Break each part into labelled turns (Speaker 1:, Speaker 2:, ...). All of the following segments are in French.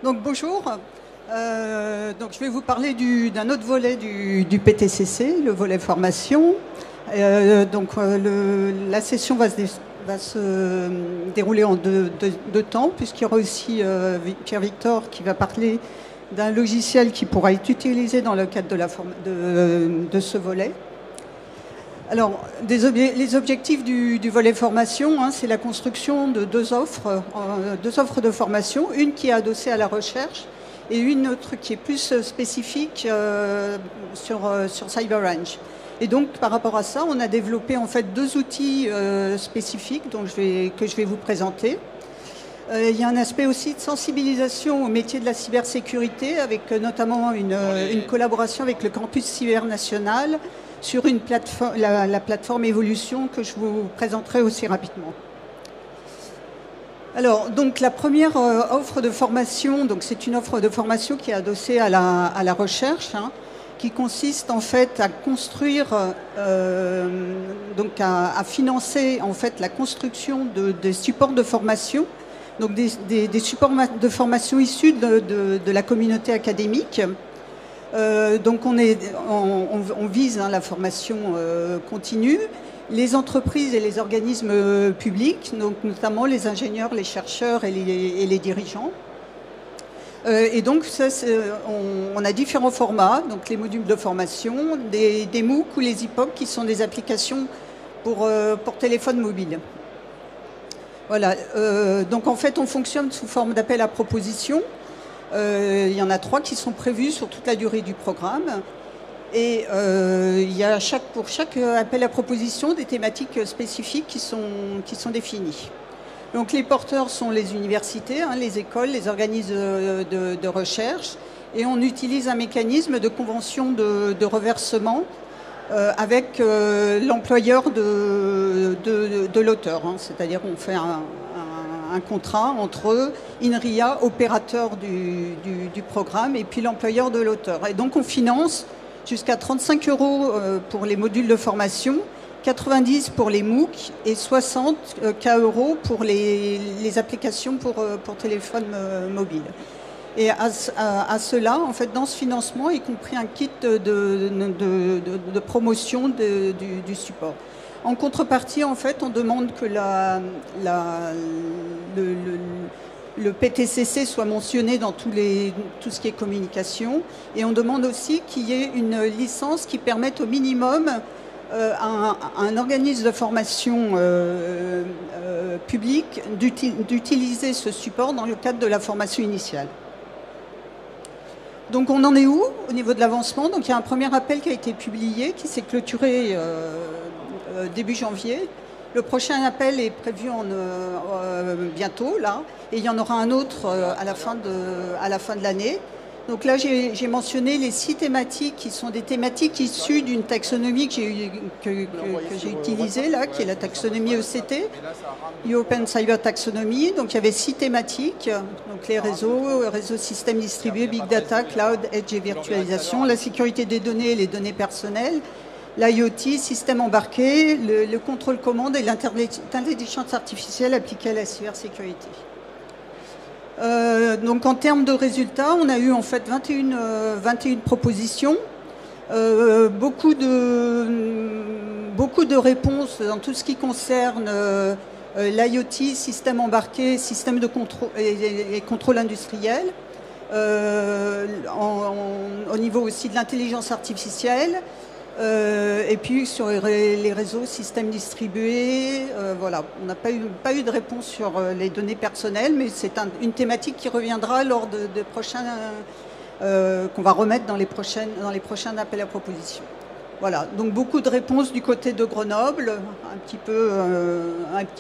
Speaker 1: Donc bonjour. Donc je vais vous parler d'un autre volet du PTCC, le volet formation. La session va se dérouler en deux temps, puisqu'il y aura aussi Pierre Victor qui va parler d'un logiciel qui pourra être utilisé dans le cadre de ce volet. Alors, les objectifs du volet formation, c'est la construction de deux offres de formation, une qui est adossée à la recherche et une autre qui est plus spécifique sur CyberRange. Et donc, par rapport à ça, on a développé en fait deux outils spécifiques que je vais vous présenter. Il y a un aspect aussi de sensibilisation au métier de la cybersécurité, avec notamment une collaboration avec le campus cyber national, sur la plateforme Evolution que je vous présenterai aussi rapidement. Alors, donc la première offre de formation, donc c'est une offre de formation qui est adossée à la recherche, qui consiste en fait à construire, à financer en fait la construction des supports de formation, donc des supports de formation issus de la communauté académique. Donc on vise la formation continue, les entreprises et les organismes publics, donc notamment les ingénieurs, les chercheurs et les dirigeants. Et donc on a différents formats, donc les modules de formation, des MOOC ou les EPOC qui sont des applications pour téléphone mobile. Voilà, donc en fait on fonctionne sous forme d'appel à propositions. Il y en a 3 qui sont prévus sur toute la durée du programme. Et il y a pour chaque appel à proposition des thématiques spécifiques qui sont définies. Donc les porteurs sont les universités, les écoles, les organismes de recherche. Et on utilise un mécanisme de convention de reversement avec l'employeur de l'auteur. C'est-à-dire qu'on fait un contrat entre INRIA, opérateur du programme, et puis l'employeur de l'auteur. Et donc on finance jusqu'à 35 € pour les modules de formation, 90 pour les MOOC et 60 € pour les applications pour téléphone mobile. Et à cela, en fait, dans ce financement, y compris un kit de promotion du support. En contrepartie, en fait, on demande que le PTCC soit mentionné dans tout ce qui est communication. Et on demande aussi qu'il y ait une licence qui permette au minimum à un organisme de formation public d'utiliser ce support dans le cadre de la formation initiale. Donc on en est où au niveau de l'avancement? Donc il y a un premier appel qui a été publié, qui s'est clôturé début janvier. Le prochain appel est prévu bientôt, là, et il y en aura un autre à la fin de l'année. Donc là, j'ai mentionné les 6 thématiques qui sont des thématiques issues d'une taxonomie que j'ai utilisée, là, qui est la taxonomie ECT, Open Cyber Taxonomy. Donc il y avait 6 thématiques, donc les réseaux systèmes distribués, Big Data, Cloud, Edge et virtualisation, la sécurité des données et les données personnelles, l'IoT, système embarqué, le contrôle commande et l'intelligence artificielle appliquée à la cybersécurité. Donc en termes de résultats, on a eu en fait 21 propositions, beaucoup de réponses dans tout ce qui concerne l'IoT, système embarqué, système de contrôle et contrôle industriel, au niveau aussi de l'intelligence artificielle. Et puis sur les réseaux systèmes distribués, voilà, on n'a pas eu de réponse sur les données personnelles, mais c'est une thématique qui reviendra lors de prochains, qu'on va remettre dans les prochains appels à propositions. Voilà, donc beaucoup de réponses du côté de Grenoble, un petit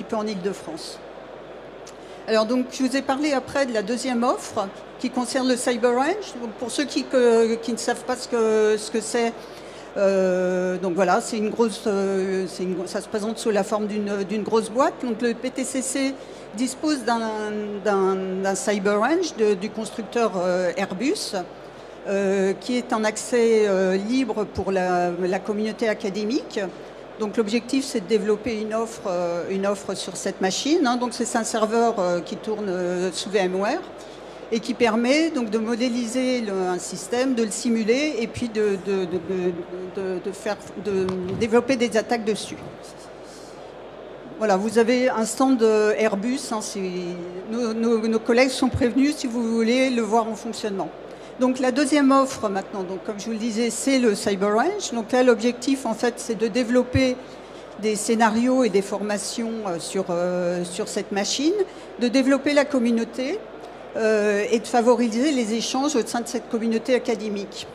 Speaker 1: peu en Île-de-France. Alors donc je vous ai parlé après de la deuxième offre qui concerne le CyberRange. Donc, pour ceux qui ne savent pas ce que c'est. Donc voilà, ça se présente sous la forme d'une grosse boîte. Donc le PTCC dispose d'un CyberRange du constructeur Airbus, qui est en accès libre pour la communauté académique. Donc l'objectif, c'est de développer une offre sur cette machine. Donc c'est un serveur qui tourne sous VMware. et qui permet donc de modéliser un système, de le simuler et puis de développer des attaques dessus. Voilà, vous avez un stand Airbus, hein, nos collègues sont prévenus si vous voulez le voir en fonctionnement. Donc la deuxième offre maintenant, donc, comme je vous le disais, c'est le CyberRange. Donc là, l'objectif en fait, c'est de développer des scénarios et des formations sur cette machine, de développer la communauté, et de favoriser les échanges au sein de cette communauté académique,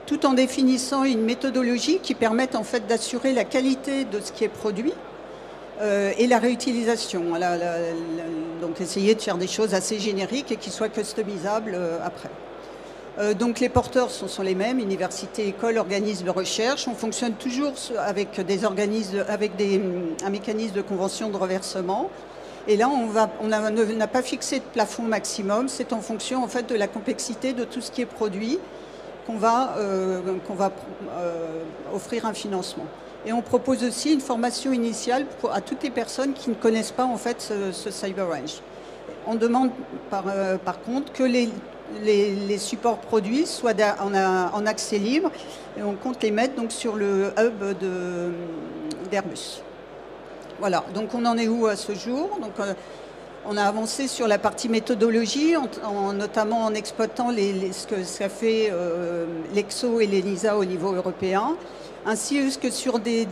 Speaker 1: tout en définissant une méthodologie qui permette en fait d'assurer la qualité de ce qui est produit et la réutilisation. Donc essayer de faire des choses assez génériques et qui soient customisables après. Donc les porteurs sont les mêmes, universités, écoles, organismes de recherche. On fonctionne toujours avec des organismes, avec un mécanisme de convention de reversement. Et là, on n'a pas fixé de plafond maximum. C'est en fonction en fait de la complexité de tout ce qui est produit qu'on va offrir un financement. Et on propose aussi une formation initiale à toutes les personnes qui ne connaissent pas en fait ce CyberRange. On demande par contre que les supports produits soient en accès libre et on compte les mettre donc sur le hub d'Airbus. Voilà, donc on en est où à ce jour? Donc, on a avancé sur la partie méthodologie, notamment en exploitant ce que ça fait l'EXO et l'ENISA au niveau européen, ainsi que sur des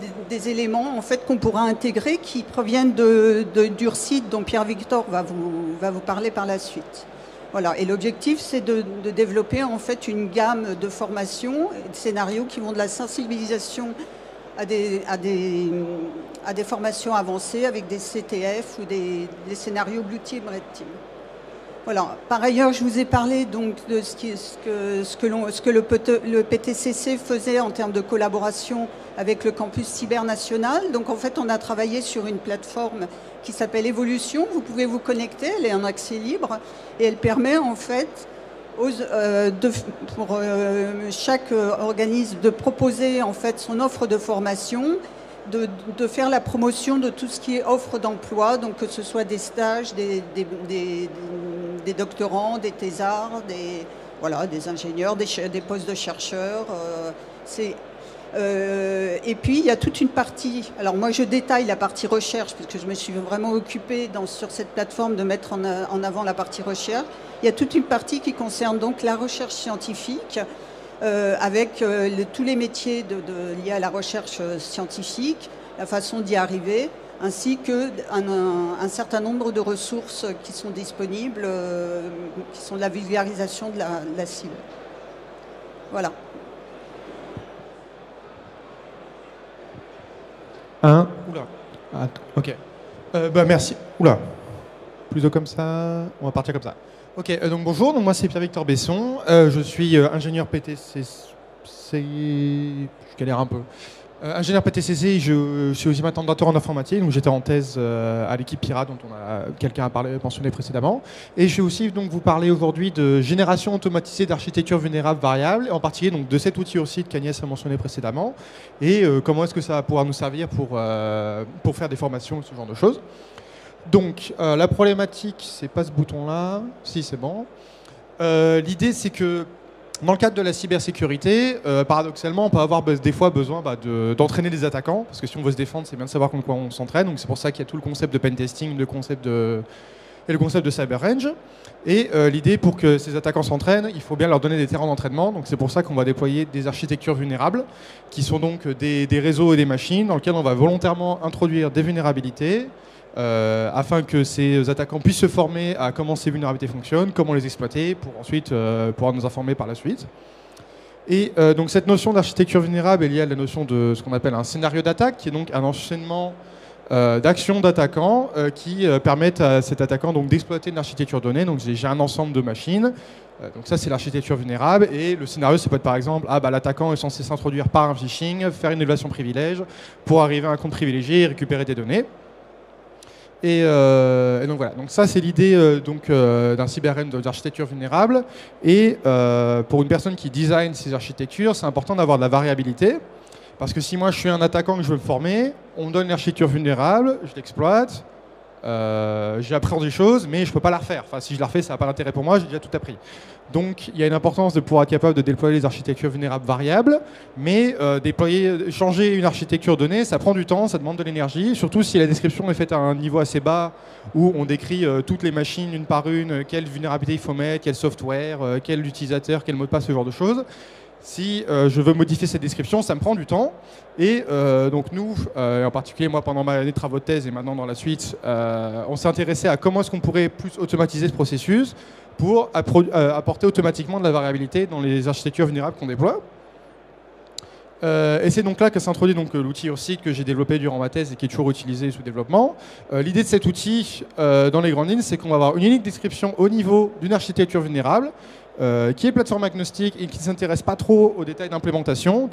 Speaker 1: éléments en fait, qu'on pourra intégrer qui proviennent d'Urcid, dont Pierre-Victor va vous parler par la suite. Voilà, et l'objectif, c'est de développer en fait une gamme de formations et de scénarios qui vont de la sensibilisation à des formations avancées avec des CTF ou des scénarios Blue Team, Red Team. Voilà. Par ailleurs, je vous ai parlé donc de ce que le PTCC faisait en termes de collaboration avec le campus cyber national. Donc en fait, on a travaillé sur une plateforme qui s'appelle Evolution. Vous pouvez vous connecter, elle est en accès libre et elle permet en fait pour chaque organisme de proposer en fait son offre de formation, de faire la promotion de tout ce qui est offre d'emploi, donc que ce soit des stages, des doctorants, des thésards, des ingénieurs, des postes de chercheurs. Et puis il y a toute une partie, alors moi je détaille la partie recherche puisque je me suis vraiment occupée sur cette plateforme de mettre en avant la partie recherche. Il y a toute une partie qui concerne donc la recherche scientifique avec tous les métiers liés à la recherche scientifique, la façon d'y arriver, ainsi qu'un certain nombre de ressources qui sont disponibles, qui sont de la vulgarisation de la cible. Voilà.
Speaker 2: Oula. Ok. Merci. Oula. Plutôt comme ça. On va partir comme ça. Ok. Donc bonjour. Donc moi c'est Pierre-Victor Besson. Je suis ingénieur PTCC. Je galère un peu. Ingénieur PTCC. Je suis aussi maintenant docteur en informatique. Donc j'étais en thèse à l'équipe Pirate dont quelqu'un a mentionné précédemment. Et je vais aussi donc vous parler aujourd'hui de génération automatisée d'architecture vulnérable variable, en particulier donc de cet outil aussi qu'Agnès a mentionné précédemment, et comment est-ce que ça va pouvoir nous servir pour faire des formations, ce genre de choses. Donc la problématique, c'est pas ce bouton-là. Si, c'est bon. L'idée, c'est que dans le cadre de la cybersécurité, paradoxalement, on peut avoir des fois besoin d'entraîner des attaquants, parce que si on veut se défendre, c'est bien de savoir contre quoi on s'entraîne. Donc c'est pour ça qu'il y a tout le concept de pentesting, et le concept de CyberRange. Et l'idée, pour que ces attaquants s'entraînent, il faut bien leur donner des terrains d'entraînement. Donc c'est pour ça qu'on va déployer des architectures vulnérables, qui sont donc des réseaux et des machines dans lesquels on va volontairement introduire des vulnérabilités, afin que ces attaquants puissent se former à comment ces vulnérabilités fonctionnent, comment les exploiter, pour ensuite pouvoir nous informer par la suite. Et donc cette notion d'architecture vulnérable est liée à la notion de ce qu'on appelle un scénario d'attaque, qui est donc un enchaînement d'actions d'attaquants qui permettent à cet attaquant d'exploiter une architecture donnée. Donc j'ai un ensemble de machines. Donc ça, c'est l'architecture vulnérable. Et le scénario, ça peut être par exemple, l'attaquant est censé s'introduire par un phishing, faire une évaluation privilège pour arriver à un compte privilégié et récupérer des données. Et donc voilà, donc ça c'est l'idée d'un cyberrange d'architecture vulnérable. Et pour une personne qui design ces architectures, c'est important d'avoir de la variabilité. Parce que si moi je suis un attaquant que je veux me former, on me donne une architecture vulnérable, je l'exploite, j'ai appris des choses, mais je ne peux pas la refaire. Enfin, si je la refais, ça n'a pas d'intérêt pour moi, j'ai déjà tout appris. Donc, il y a une importance de pouvoir être capable de déployer les architectures vulnérables variables, mais changer une architecture donnée, ça prend du temps, ça demande de l'énergie, surtout si la description est faite à un niveau assez bas, où on décrit toutes les machines une par une, quelle vulnérabilité il faut mettre, quel software, quel utilisateur, quel mot de passe, ce genre de choses. Si je veux modifier cette description, ça me prend du temps. Et donc nous, en particulier moi pendant ma année de travaux de thèse et maintenant dans la suite, on s'est intéressé à comment est-ce qu'on pourrait plus automatiser ce processus pour apporter automatiquement de la variabilité dans les architectures vulnérables qu'on déploie. Et c'est donc là que s'introduit l'outil Ursig que j'ai développé durant ma thèse et qui est toujours utilisé sous développement. L'idée de cet outil, dans les grandes lignes, c'est qu'on va avoir une unique description au niveau d'une architecture vulnérable qui est plateforme agnostique et qui ne s'intéresse pas trop aux détails d'implémentation.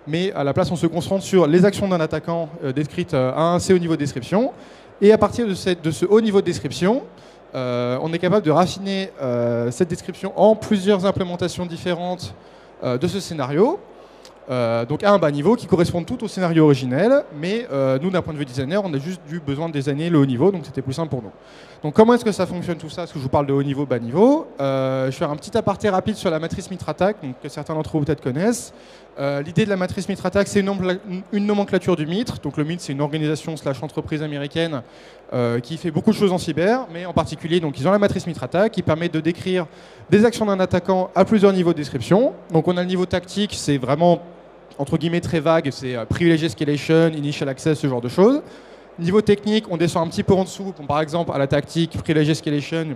Speaker 2: Mais à la place, on se concentre sur les actions d'un attaquant décrites à un assez haut niveau de description. Et à partir de ce haut niveau de description, on est capable de raffiner cette description en plusieurs implémentations différentes de ce scénario. Donc à un bas niveau qui correspond tout au scénario originel, mais nous d'un point de vue designer on a juste besoin de désigner le haut niveau, donc c'était plus simple pour nous. Donc comment est-ce que ça fonctionne tout ça? Parce que je vous parle de haut niveau, bas niveau. Je vais faire un petit aparté rapide sur la matrice MITRE-ATT&CK, que certains d'entre vous peut-être connaissent. L'idée de la matrice MITRE-ATT&CK, c'est une nomenclature du MITRE. Donc le MITRE, c'est une organisation / entreprise américaine qui fait beaucoup de choses en cyber, mais en particulier, donc, ils ont la matrice MITRE-ATT&CK qui permet de décrire des actions d'un attaquant à plusieurs niveaux de description. Donc on a le niveau tactique, c'est vraiment entre guillemets très vague, c'est privilege escalation, initial access, ce genre de choses. Niveau technique, on descend un petit peu en dessous, comme par exemple à la tactique privilege escalation,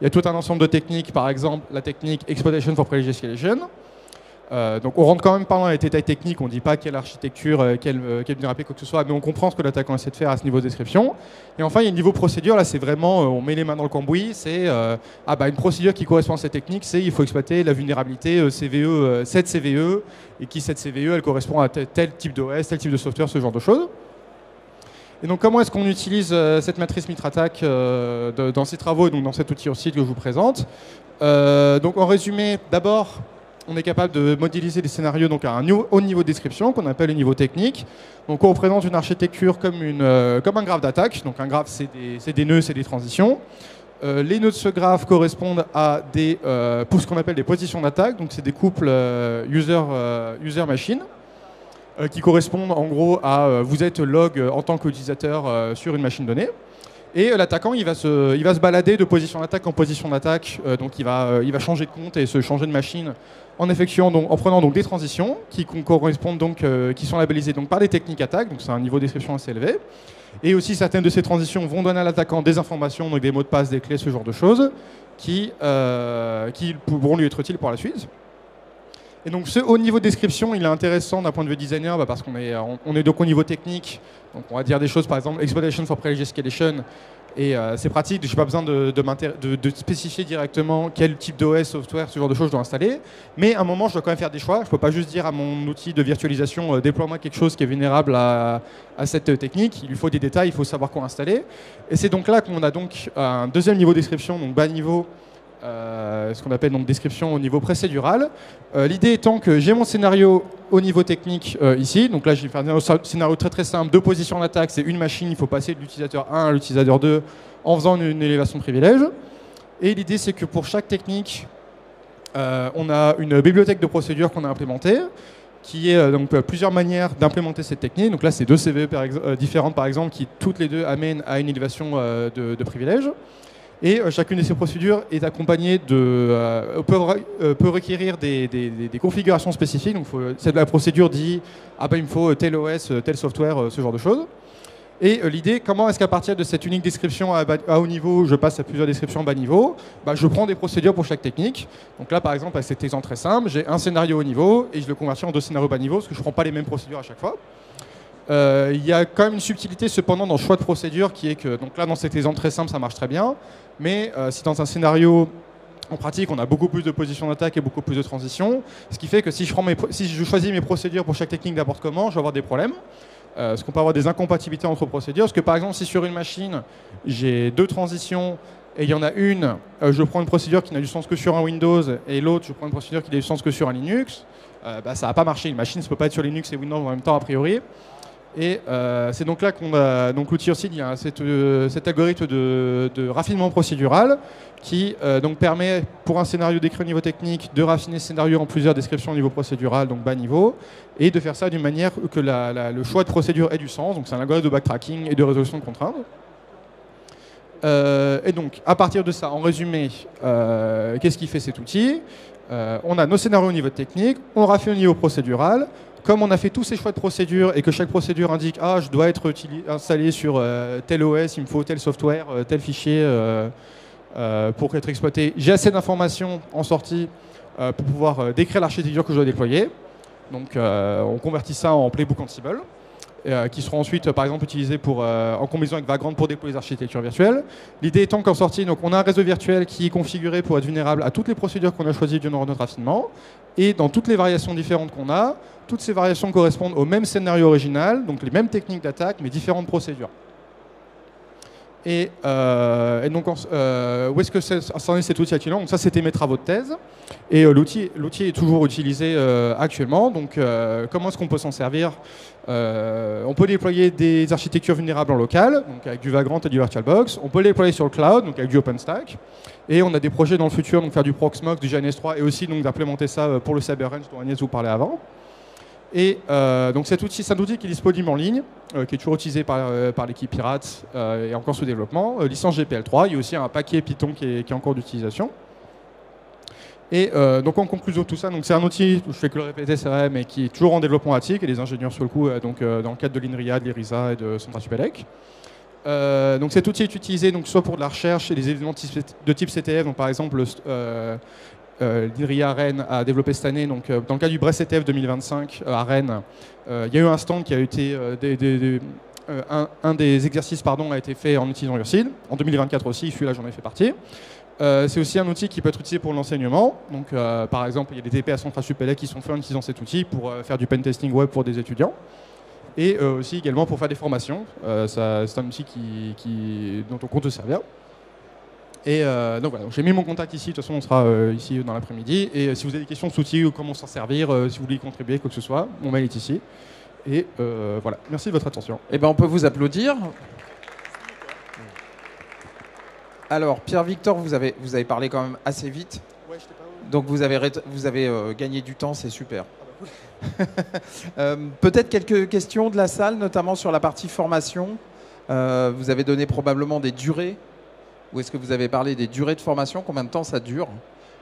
Speaker 2: il y a tout un ensemble de techniques, par exemple la technique exploitation for privilege escalation. Donc on rentre quand même pas dans les détails techniques, on ne dit pas quelle architecture, quelle vulnérabilité, quoi que ce soit, mais on comprend ce que l'attaquant essaie de faire à ce niveau de description. Et enfin, il y a le niveau procédure, là c'est vraiment, on met les mains dans le cambouis, c'est une procédure qui correspond à cette technique, c'est il faut exploiter la vulnérabilité CVE, cette CVE, et qui cette CVE, elle correspond à tel type d'OS, tel type de software, ce genre de choses. Et donc comment est-ce qu'on utilise cette matrice MITRE-ATT&CK dans ces travaux, et donc dans cet outil Ursig que je vous présente. Donc en résumé, d'abord, on est capable de modéliser des scénarios donc à un haut niveau de description, qu'on appelle le niveau technique. Donc on représente une architecture comme un graphe d'attaque. Donc un graphe, c'est des nœuds, c'est des transitions. Les nœuds de ce graphe correspondent à pour ce qu'on appelle des positions d'attaque. Donc c'est des couples user-machine qui correspondent en gros à vous êtes log en tant qu'utilisateur sur une machine donnée. Et l'attaquant, il va se balader de position d'attaque en position d'attaque. Donc il va changer de compte et se changer de machine en prenant donc des transitions qui correspondent donc, qui sont labellisées donc par des techniques attaques. Donc c'est un niveau de description assez élevé. Et aussi certaines de ces transitions vont donner à l'attaquant des informations, donc des mots de passe, des clés, ce genre de choses, qui pourront lui être utiles pour la suite. Et donc ce haut niveau de description, il est intéressant d'un point de vue designer parce qu'on est donc au niveau technique. Donc on va dire des choses par exemple exploitation for privilege escalation. Et c'est pratique, je n'ai pas besoin de spécifier directement quel type d'OS, software, ce genre de choses je dois installer. Mais à un moment, je dois quand même faire des choix. Je ne peux pas juste dire à mon outil de virtualisation déploie-moi quelque chose qui est vulnérable à cette technique. Il lui faut des détails, il faut savoir quoi installer. Et c'est donc là qu'on a donc un deuxième niveau de description, donc bas niveau, ce qu'on appelle donc description au niveau procédural. L'idée étant que j'ai mon scénario au niveau technique ici. Donc là, j'ai fait un scénario très très simple. Deux positions d'attaque, c'est une machine. Il faut passer de l'utilisateur 1 à l'utilisateur 2 en faisant une élévation de privilège. Et l'idée, c'est que pour chaque technique, on a une bibliothèque de procédures qu'on a implémentée, qui est donc plusieurs manières d'implémenter cette technique. Donc là, c'est deux CVE différentes, par exemple, qui toutes les deux amènent à une élévation de privilèges. Et chacune de ces procédures est accompagnée peut requérir des configurations spécifiques. Donc la procédure dit il me faut tel OS, tel software, ce genre de choses. Et l'idée, comment est-ce qu'à partir de cette unique description à haut niveau, je passe à plusieurs descriptions à bas niveau, je prends des procédures pour chaque technique. Donc là, par exemple, avec cet exemple très simple, j'ai un scénario haut niveau et je le convertis en deux scénarios bas niveau parce que je ne prends pas les mêmes procédures à chaque fois. Il y a quand même une subtilité cependant dans le choix de procédure qui est que, donc là dans cet exemple très simple ça marche très bien, mais si dans un scénario en pratique on a beaucoup plus de positions d'attaque et beaucoup plus de transitions, ce qui fait que si je choisis mes procédures pour chaque technique n'importe comment, je vais avoir des problèmes. Parce qu'on peut avoir des incompatibilités entre procédures, parce que par exemple si sur une machine j'ai deux transitions et il y en a une, je prends une procédure qui n'a du sens que sur un Windows et l'autre je prends une procédure qui n'a du sens que sur un Linux, ça va pas marcher. Une machine ne peut pas être sur Linux et Windows en même temps a priori. Et c'est donc là qu'on a donc l'outil Ursid, il y a cet algorithme de raffinement procédural qui donc permet pour un scénario décrit au niveau technique de raffiner ce scénario en plusieurs descriptions au niveau procédural, donc bas niveau, et de faire ça d'une manière que le choix de procédure ait du sens. Donc c'est un algorithme de backtracking et de résolution de contraintes. Et donc à partir de ça, en résumé, qu'est-ce qui fait cet outil? On a nos scénarios au niveau technique, on raffine au niveau procédural. Comme on a fait tous ces choix de procédure et que chaque procédure indique « Ah, je dois être installé sur tel OS, il me faut tel software, tel fichier pour être exploité », j'ai assez d'informations en sortie pour pouvoir décrire l'architecture que je dois déployer. Donc on convertit ça en playbook Ansible, qui seront ensuite par exemple utilisés en combinaison avec Vagrant pour déployer les architectures virtuelles. L'idée étant qu'en sortie, donc, on a un réseau virtuel qui est configuré pour être vulnérable à toutes les procédures qu'on a choisies durant notre raffinement, et dans toutes les variations différentes qu'on a, toutes ces variations correspondent au même scénario original, donc les mêmes techniques d'attaque, mais différentes procédures. Et donc, où est-ce que c'en est cet outil actuellement? Donc ça, c'était mes travaux de thèse. Et l'outil est toujours utilisé actuellement. Donc, comment est-ce qu'on peut s'en servir? On peut déployer des architectures vulnérables en local, donc avec du Vagrant et du VirtualBox. On peut les déployer sur le cloud, donc avec du OpenStack. Et on a des projets dans le futur, donc faire du Proxmox, du GNS3, et aussi d'implémenter ça pour le CyberRange dont Agnès vous parlait avant. Et donc cet outil, c'est un outil qui est disponible en ligne, qui est toujours utilisé par l'équipe Pirate et encore sous développement. Licence GPL3, il y a aussi un paquet Python qui est en cours d'utilisation. Et donc en conclusion de tout ça, c'est un outil, je fais que le répéter, c'est vrai, mais qui est toujours en développement ATIC et des ingénieurs sur le coup, dans le cadre de l'INRIA, de l'IRISA et de Centra Supélec. Donc cet outil est utilisé soit pour de la recherche et des événements de type CTF, donc par exemple l'INRIA Rennes a développé cette année, donc dans le cas du Brest CTF 2025 à Rennes, il y a eu un stand qui a été un des exercices a été fait en utilisant Ursid. En 2024 aussi, celui-là j'en ai fait partie. C'est aussi un outil qui peut être utilisé pour l'enseignement. Donc, par exemple, il y a des TP à Centra Supélec qui sont faits en utilisant cet outil pour faire du pentesting web pour des étudiants. Et aussi également pour faire des formations. C'est un outil dont on compte se servir. Et donc voilà, j'ai mis mon contact ici. De toute façon, on sera ici dans l'après-midi. Et si vous avez des questions sur cet outil ou comment s'en servir, si vous voulez y contribuer, quoi que ce soit, mon mail est ici. Et voilà, merci de votre attention.
Speaker 3: Eh ben, on peut vous applaudir. Alors, Pierre-Victor, vous avez parlé quand même assez vite.
Speaker 2: Ouais, j'étais pas où.
Speaker 3: Donc, vous avez gagné du temps, c'est super. Peut-être quelques questions de la salle, notamment sur la partie formation. Vous avez donné probablement des durées. Ou est-ce que vous avez parlé des durées de formation? Combien de temps ça dure,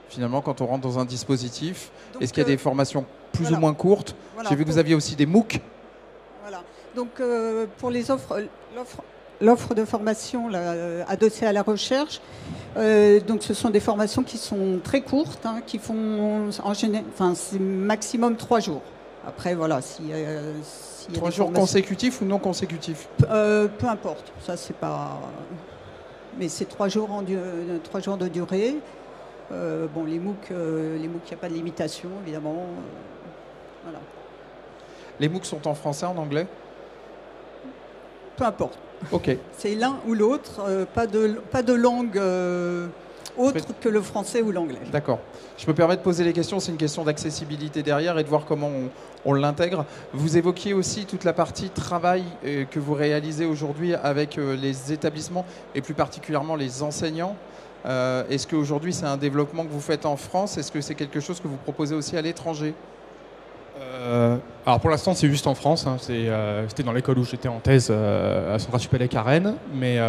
Speaker 3: finalement, quand on rentre dans un dispositif? Est-ce qu'il y a des formations plus ou moins courtes? J'ai vu que vous aviez aussi des MOOC.
Speaker 1: Voilà. Donc, pour les l'offre de formation adossée à la recherche, donc ce sont des formations qui sont très courtes, qui font en général, c'est maximum 3 jours. Après, voilà, s'il y a
Speaker 3: 3 jours consécutifs ou non consécutifs?
Speaker 1: Peu importe, ça c'est pas. Mais c'est 3 jours 3 jours de durée. Bon, les MOOC, il n'y a pas de limitation, évidemment. Voilà.
Speaker 3: Les MOOC sont en français, en anglais?
Speaker 1: Peu importe.
Speaker 3: Ok.
Speaker 1: C'est l'un ou l'autre, pas de langue autre que le français ou l'anglais.
Speaker 3: D'accord. Je me permets de poser les questions, c'est une question d'accessibilité derrière et de voir comment on l'intègre. Vous évoquiez aussi toute la partie travail que vous réalisez aujourd'hui avec les établissements et plus particulièrement les enseignants. Est-ce qu'aujourd'hui c'est un développement que vous faites en France? Est-ce que c'est quelque chose que vous proposez aussi à l'étranger?
Speaker 2: Alors pour l'instant c'est juste en France, c'était dans l'école où j'étais en thèse à Centra Supélec à Rennes, mais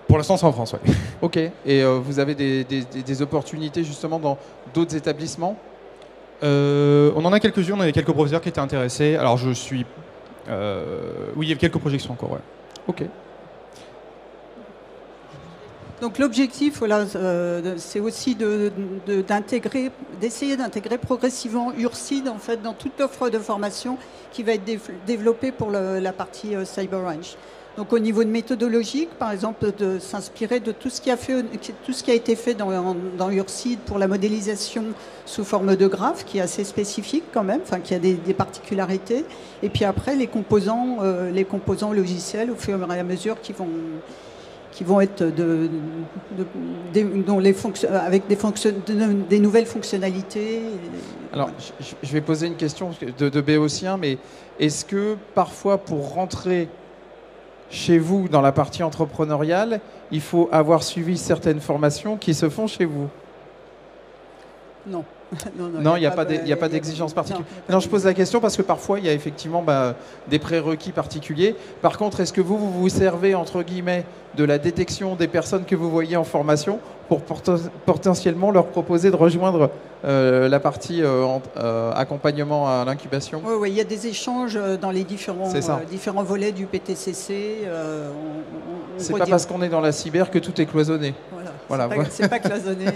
Speaker 2: pour l'instant c'est en France, ouais.
Speaker 3: Ok, et vous avez des opportunités justement dans d'autres établissements?
Speaker 2: On en a quelques-unes, on avait quelques professeurs qui étaient intéressés, alors je suis... oui, il y a quelques projections encore, ouais.
Speaker 3: Ok.
Speaker 1: Donc l'objectif, voilà, c'est aussi d'essayer d'intégrer progressivement Ursid en fait dans toute l'offre de formation qui va être développée pour la partie CyberRange. Donc au niveau de méthodologique, par exemple, de s'inspirer de tout ce qui a été fait dans Ursid pour la modélisation sous forme de graphe, qui est assez spécifique quand même, qui a des particularités. Et puis après les composants logiciels au fur et à mesure qui vont qui vont être avec des nouvelles fonctionnalités.
Speaker 3: Alors, je vais poser une question de béotien, mais est-ce que parfois pour rentrer chez vous dans la partie entrepreneuriale, il faut avoir suivi certaines formations qui se font chez vous?
Speaker 1: Non.
Speaker 3: Non, il n'y a pas d'exigence particulière. Non, je pose la question parce que parfois, il y a effectivement des prérequis particuliers. Par contre, est-ce que vous vous servez, entre guillemets, de la détection des personnes que vous voyez en formation pour potentiellement leur proposer de rejoindre la partie accompagnement à l'incubation?
Speaker 1: Oui, il y a des échanges dans les différents volets du PTCC.
Speaker 3: C'est pas parce qu'on est dans la cyber que tout est cloisonné.
Speaker 1: Voilà. C'est pas cloisonné.